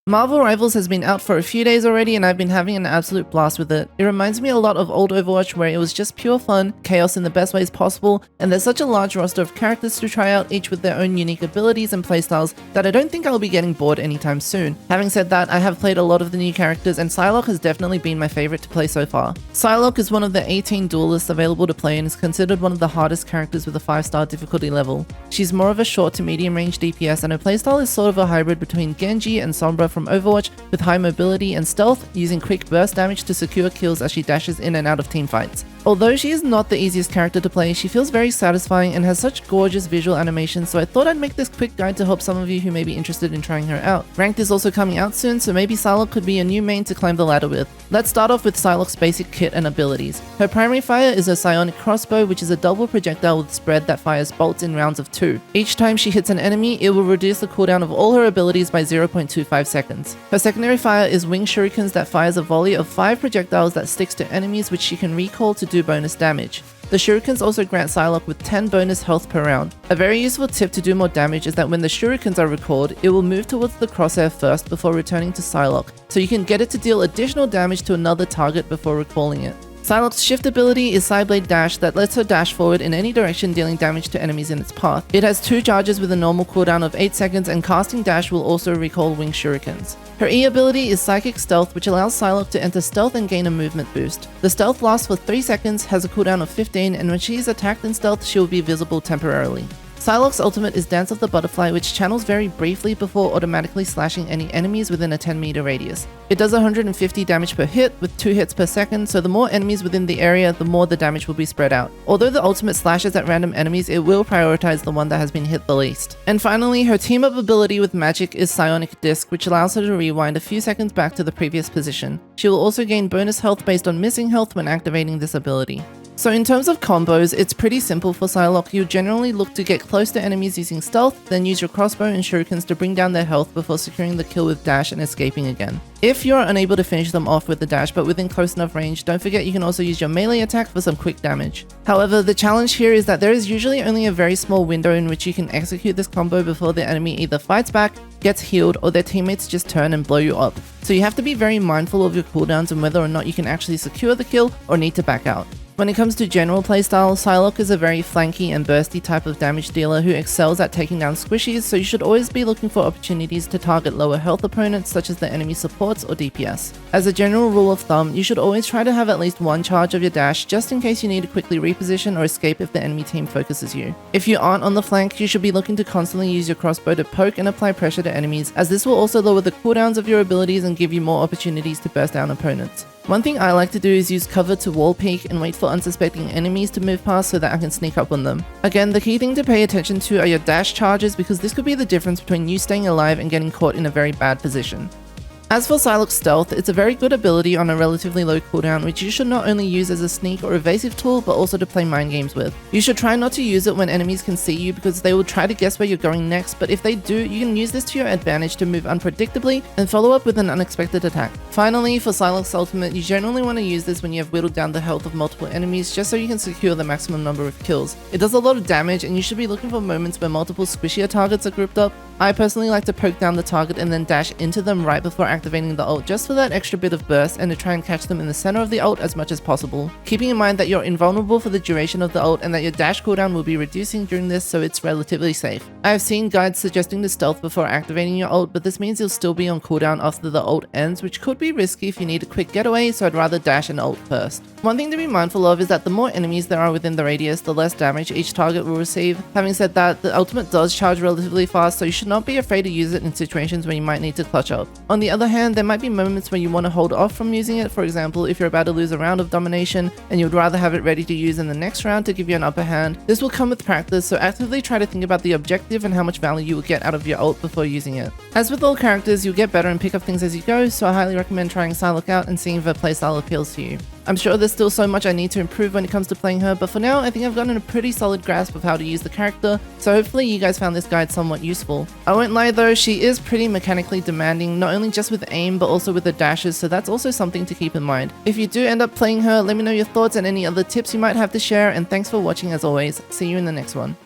Marvel Rivals has been out for a few days already and I've been having an absolute blast with it. It reminds me a lot of old Overwatch where it was just pure fun, chaos in the best ways possible, and there's such a large roster of characters to try out, each with their own unique abilities and playstyles, that I don't think I'll be getting bored anytime soon. Having said that, I have played a lot of the new characters and Psylocke has definitely been my favorite to play so far. Psylocke is one of the 18 duelists available to play and is considered one of the hardest characters with a 5-star difficulty level. She's more of a short to medium range DPS and her playstyle is sort of a hybrid between Genji and Sombra from Overwatch, with high mobility and stealth, using quick burst damage to secure kills as she dashes in and out of teamfights. Although she is not the easiest character to play, she feels very satisfying and has such gorgeous visual animations, so I thought I'd make this quick guide to help some of you who may be interested in trying her out. Ranked is also coming out soon, so maybe Psylocke could be a new main to climb the ladder with. Let's start off with Psylocke's basic kit and abilities. Her primary fire is a psionic crossbow, which is a double projectile with spread that fires bolts in rounds of 2. Each time she hits an enemy, it will reduce the cooldown of all her abilities by 0.25 seconds. Her secondary fire is wing shurikens that fires a volley of 5 projectiles that sticks to enemies, which she can recall to do bonus damage. The shurikens also grant Psylocke with 10 bonus health per round. A very useful tip to do more damage is that when the shurikens are recalled, it will move towards the crosshair first before returning to Psylocke, so you can get it to deal additional damage to another target before recalling it. Psylocke's shift ability is Psyblade Dash that lets her dash forward in any direction, dealing damage to enemies in its path. It has 2 charges with a normal cooldown of 8 seconds, and casting dash will also recall wing shurikens. Her E ability is Psychic Stealth, which allows Psylocke to enter stealth and gain a movement boost. The stealth lasts for 3 seconds, has a cooldown of 15, and when she is attacked in stealth, she will be visible temporarily. Psylocke's ultimate is Dance of the Butterfly, which channels very briefly before automatically slashing any enemies within a 10-meter radius. It does 150 damage per hit with 2 hits per second, so the more enemies within the area, the more the damage will be spread out. Although the ultimate slashes at random enemies, it will prioritize the one that has been hit the least. And finally, her team-up ability with magic is Psionic Disc, which allows her to rewind a few seconds back to the previous position. She will also gain bonus health based on missing health when activating this ability. So in terms of combos, it's pretty simple for Psylocke. You generally look to get close to enemies using stealth, then use your crossbow and shurikens to bring down their health before securing the kill with dash and escaping again. If you are unable to finish them off with the dash but within close enough range, don't forget you can also use your melee attack for some quick damage. However, the challenge here is that there is usually only a very small window in which you can execute this combo before the enemy either fights back, gets healed, or their teammates just turn and blow you up. So you have to be very mindful of your cooldowns and whether or not you can actually secure the kill or need to back out. When it comes to general playstyle, Psylocke is a very flanky and bursty type of damage dealer who excels at taking down squishies, so you should always be looking for opportunities to target lower health opponents such as the enemy supports or DPS. As a general rule of thumb, you should always try to have at least 1 charge of your dash just in case you need to quickly reposition or escape if the enemy team focuses you. If you aren't on the flank, you should be looking to constantly use your crossbow to poke and apply pressure to enemies, as this will also lower the cooldowns of your abilities and give you more opportunities to burst down opponents. One thing I like to do is use cover to wall peek and wait for unsuspecting enemies to move past so that I can sneak up on them. Again, the key thing to pay attention to are your dash charges, because this could be the difference between you staying alive and getting caught in a very bad position. As for Psylocke's stealth, it's a very good ability on a relatively low cooldown, which you should not only use as a sneak or evasive tool, but also to play mind games with. You should try not to use it when enemies can see you, because they will try to guess where you're going next, but if they do, you can use this to your advantage to move unpredictably and follow up with an unexpected attack. Finally, for Psylocke's ultimate, you generally want to use this when you have whittled down the health of multiple enemies, just so you can secure the maximum number of kills. It does a lot of damage, and you should be looking for moments where multiple squishier targets are grouped up. I personally like to poke down the target and then dash into them right before activating the ult, just for that extra bit of burst and to try and catch them in the center of the ult as much as possible. Keeping in mind that you're invulnerable for the duration of the ult and that your dash cooldown will be reducing during this, so it's relatively safe. I have seen guides suggesting to stealth before activating your ult, but this means you'll still be on cooldown after the ult ends, which could be risky if you need a quick getaway, so I'd rather dash and ult first. One thing to be mindful of is that the more enemies there are within the radius, the less damage each target will receive. Having said that, the ultimate does charge relatively fast, so you should not be afraid to use it in situations where you might need to clutch up. On the other hand, there might be moments where you want to hold off from using it. For example, if you're about to lose a round of domination and you would rather have it ready to use in the next round to give you an upper hand. This will come with practice, so actively try to think about the objective and how much value you will get out of your ult before using it. As with all characters, you'll get better and pick up things as you go, so I highly recommend trying Psylocke out and seeing if her playstyle appeals to you. I'm sure there's still so much I need to improve when it comes to playing her, but for now I think I've gotten a pretty solid grasp of how to use the character, so hopefully you guys found this guide somewhat useful. I won't lie though, she is pretty mechanically demanding, not only just with aim but also with the dashes, so that's also something to keep in mind. If you do end up playing her, let me know your thoughts and any other tips you might have to share, and thanks for watching as always. See you in the next one.